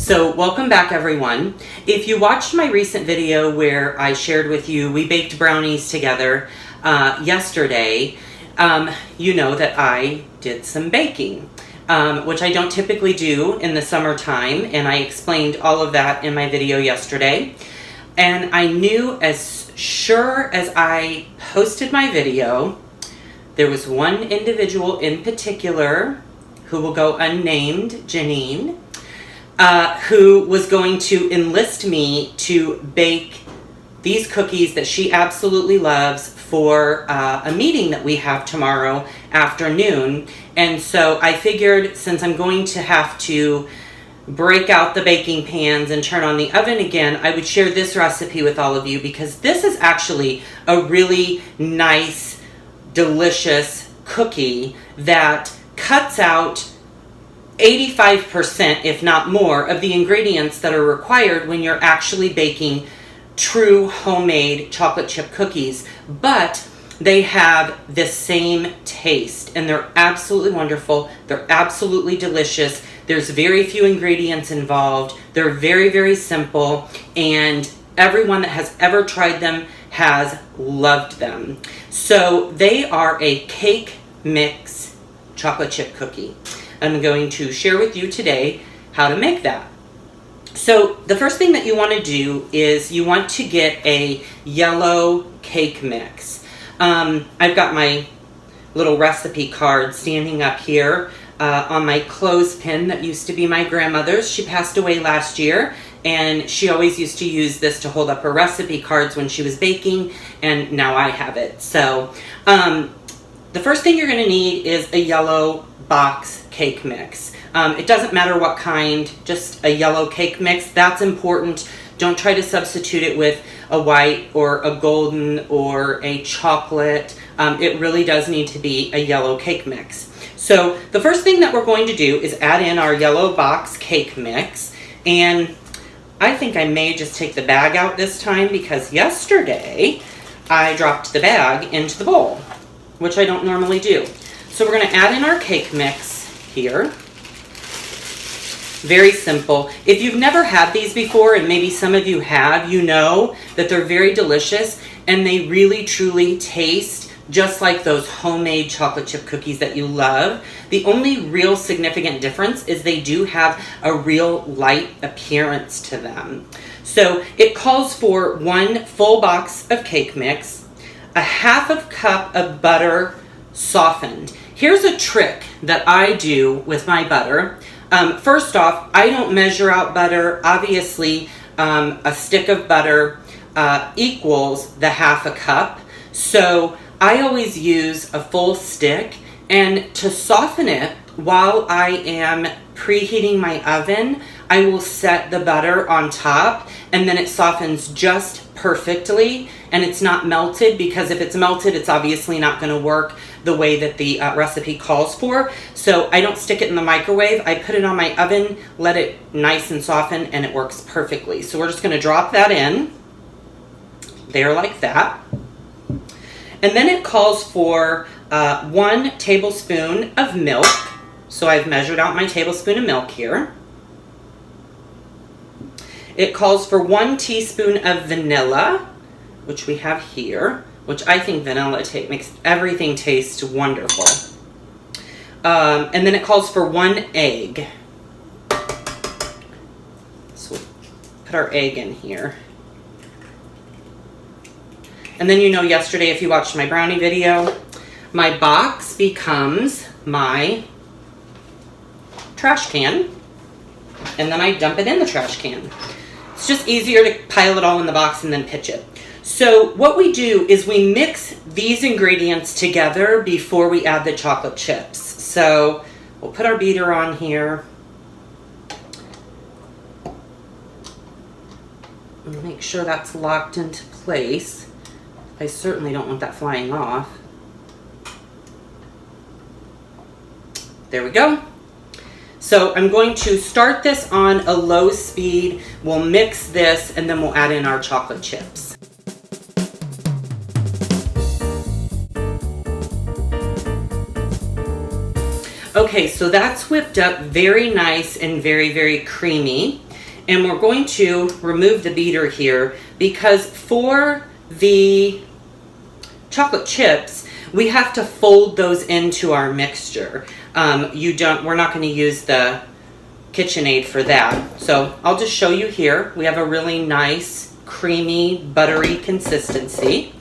So welcome back, everyone. If you watched my recent video where I shared with you we baked brownies together yesterday, you know that I did some baking, which I don't typically do in the summertime, and I explained all of that in my video yesterday. And I knew as sure as I posted my video, there was one individual in particular who will go unnamed, Janine, who was going to enlist me to bake these cookies that she absolutely loves for a meeting that we have tomorrow afternoon. And so I figured, since I'm going to have to break out the baking pans and turn on the oven again, I would share this recipe with all of you, because this is actually a really nice, delicious cookie that cuts out 85%, if not more, of the ingredients that are required when you're actually baking true homemade chocolate chip cookies. But they have the same taste, and they're absolutely wonderful. They're absolutely delicious. There's very few ingredients involved. They're very, very simple, and everyone that has ever tried them has loved them. So they are a cake mix chocolate chip cookie. I'm going to share with you today how to make that. So the first thing that you want to do is you want to get a yellow cake mix. I've got my little recipe card standing up here on my clothespin that used to be my grandmother's. She passed away last year, and she always used to use this to hold up her recipe cards when she was baking, and now I have it. So the first thing you're going to need is a yellow box cake mix. It doesn't matter what kind, just a yellow cake mix. That's important. Don't try to substitute it with a white or a golden or a chocolate. It really does need to be a yellow cake mix. So the first thing that we're going to do is add in our yellow box cake mix. And I think I may just take the bag out this time, because yesterday I dropped the bag into the bowl, which I don't normally do. So we're going to add in our cake mix here. Very simple. If you've never had these before, and maybe some of you have, you know that they're very delicious, and they really truly taste just like those homemade chocolate chip cookies that you love. The only real significant difference is they do have a real light appearance to them. So it calls for 1 full box of cake mix, a 1/2 cup of butter softened. Here's a trick that I do with my butter. First off, I don't measure out butter. Obviously, a stick of butter equals the 1/2 cup. So I always use a full stick, and to soften it while I am preheating my oven, I will set the butter on top, and then it softens just perfectly, and it's not melted, because if it's melted, it's obviously not going to work the way that the recipe calls for. So I don't stick it in the microwave. I put it on my oven, let it nice and soften, and it works perfectly. So we're just going to drop that in there like that. And then it calls for 1 tablespoon of milk. So I've measured out my tablespoon of milk here. It calls for 1 teaspoon of vanilla, which we have here, which I think vanilla makes everything taste wonderful. And then it calls for 1 egg. So we'll put our egg in here. And then, you know, yesterday, if you watched my brownie video, my box becomes my trash can, and then I dump it in the trash can. It's just easier to pile it all in the box and then pitch it. So what we do is we mix these ingredients together before we add the chocolate chips. So we'll put our beater on here. And make sure that's locked into place. I certainly don't want that flying off. There we go. So I'm going to start this on a low speed. We'll mix this, and then we'll add in our chocolate chips. Okay, so that's whipped up very nice and very, very creamy. And we're going to remove the beater here because for the chocolate chips, we have to fold those into our mixture. We're not going to use the KitchenAid for that. So I'll just show you here. We have a really nice, creamy, buttery consistency.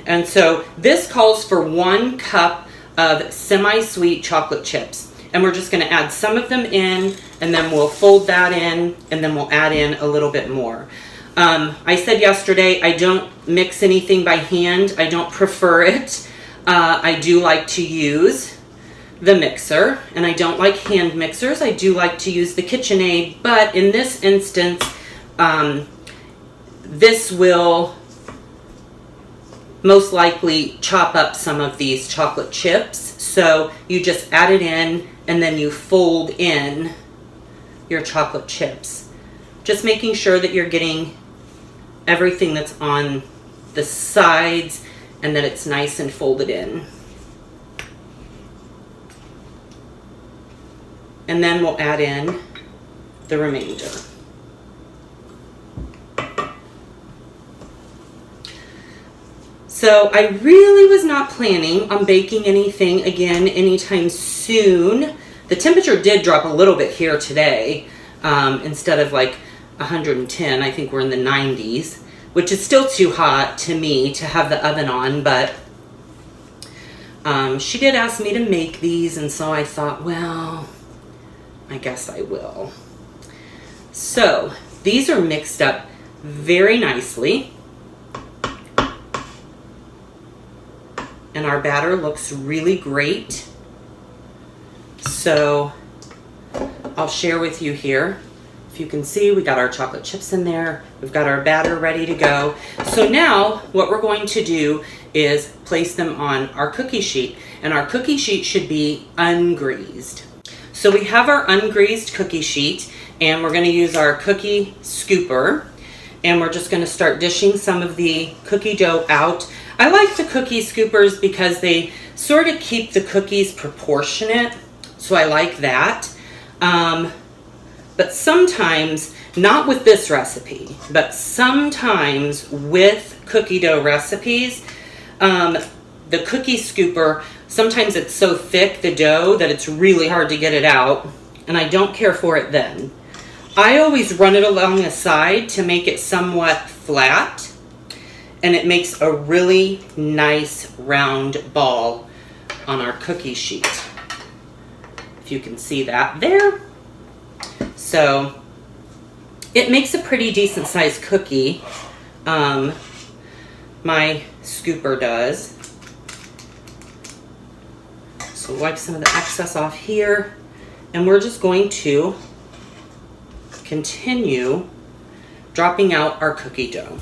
And so this calls for 1 cup of semi-sweet chocolate chips. And we're just going to add some of them in, and then we'll fold that in, and then we'll add in a little bit more. I said yesterday I don't mix anything by hand. I don't prefer it. I do like to use the mixer, and I don't like hand mixers. I do like to use the KitchenAid, but in this instance, this will most likely chop up some of these chocolate chips. So you just add it in, and then you fold in your chocolate chips. Just making sure that you're getting everything that's on the sides and that it's nice and folded in. And then we'll add in the remainder. So I really was not planning on baking anything again anytime soon. The temperature did drop a little bit here today. Instead of like 110, I think we're in the 90s, which is still too hot to me to have the oven on, but she did ask me to make these, and so I thought, well, I guess I will. So these are mixed up very nicely, and our batter looks really great. So I'll share with you here. If you can see, we got our chocolate chips in there. We've got our batter ready to go. So now what we're going to do is place them on our cookie sheet, and our cookie sheet should be ungreased. So we have our ungreased cookie sheet, and we're going to use our cookie scooper, and we're just going to start dishing some of the cookie dough out. I like the cookie scoopers because they sort of keep the cookies proportionate, so I like that. But sometimes, not with this recipe, but sometimes with cookie dough recipes, the cookie scooper, sometimes it's so thick, the dough, that it's really hard to get it out, and I don't care for it then. I always run it along the side to make it somewhat flat, and it makes a really nice round ball on our cookie sheet. If you can see that there. So it makes a pretty decent sized cookie. My scooper does. So wipe some of the excess off here, and we're just going to continue dropping out our cookie dough.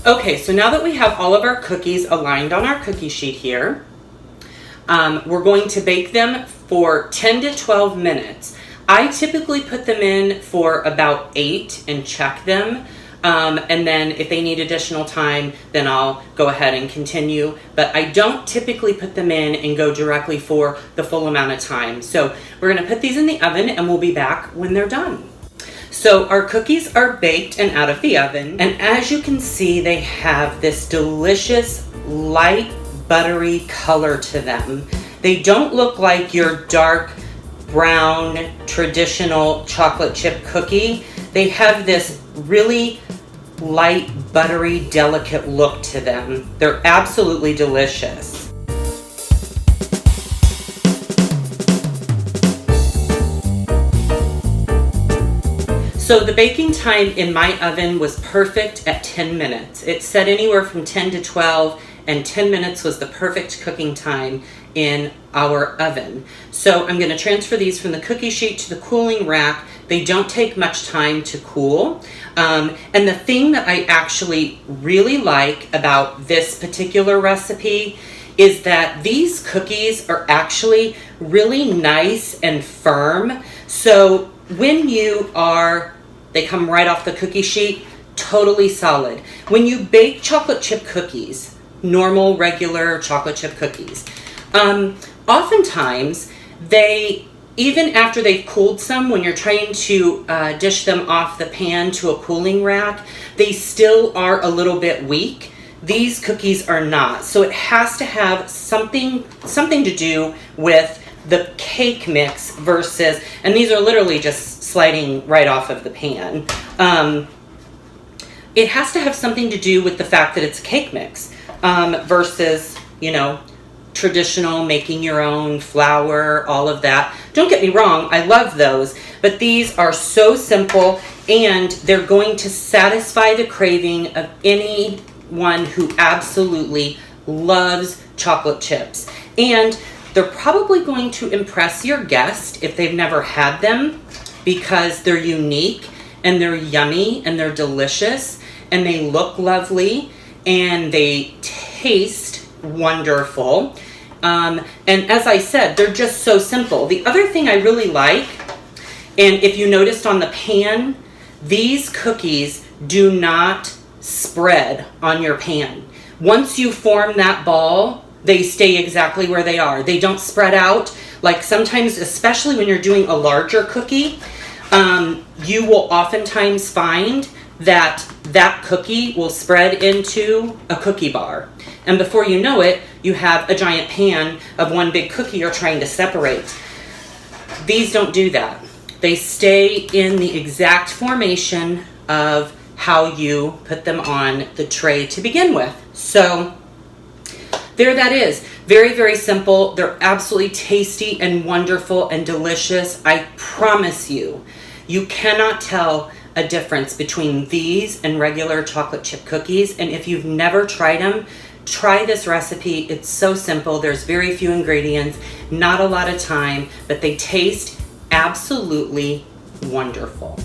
Okay, so now that we have all of our cookies aligned on our cookie sheet here, we're going to bake them for 10 to 12 minutes. I typically put them in for about 8 and check them. And then if they need additional time, then I'll go ahead and continue. But I don't typically put them in and go directly for the full amount of time. So we're going to put these in the oven, and we'll be back when they're done. So our cookies are baked and out of the oven. And as you can see, they have this delicious light buttery color to them. They don't look like your dark brown traditional chocolate chip cookie. They have this really light, buttery, delicate look to them. They're absolutely delicious. So the baking time in my oven was perfect at 10 minutes. It said anywhere from 10 to 12, and 10 minutes was the perfect cooking time in our oven. So I'm going to transfer these from the cookie sheet to the cooling rack. They don't take much time to cool. And the thing that I actually really like about this particular recipe is that these cookies are actually really nice and firm. So when they come right off the cookie sheet, totally solid. When you bake chocolate chip cookies, normal, regular chocolate chip cookies, oftentimes They, even after they've cooled some, when you're trying to dish them off the pan to a cooling rack, they still are a little bit weak. These cookies are not. So it has to have something to do with the cake mix versus, and these are literally just sliding right off of the pan. It has to have something to do with the fact that it's a cake mix versus, you know, traditional making your own flour, all of that. Don't get me wrong, I love those, but these are so simple and they're going to satisfy the craving of anyone who absolutely loves chocolate chips. And they're probably going to impress your guest if they've never had them, because they're unique and they're yummy and they're delicious and they look lovely and they taste wonderful. And as I said, they're just so simple. The other thing I really like, and if you noticed on the pan, these cookies do not spread on your pan. Once you form that ball, they stay exactly where they are. They don't spread out. Like sometimes, especially when you're doing a larger cookie, you will oftentimes find that that cookie will spread into a cookie bar. And before you know it, you have a giant pan of one big cookie you're trying to separate. These don't do that. They stay in the exact formation of how you put them on the tray to begin with. So there that is. Very, very simple. They're absolutely tasty and wonderful and delicious. I promise you, you cannot tell a difference between these and regular chocolate chip cookies. And if you've never tried them, try this recipe. It's so simple. There's very few ingredients, not a lot of time, but they taste absolutely wonderful.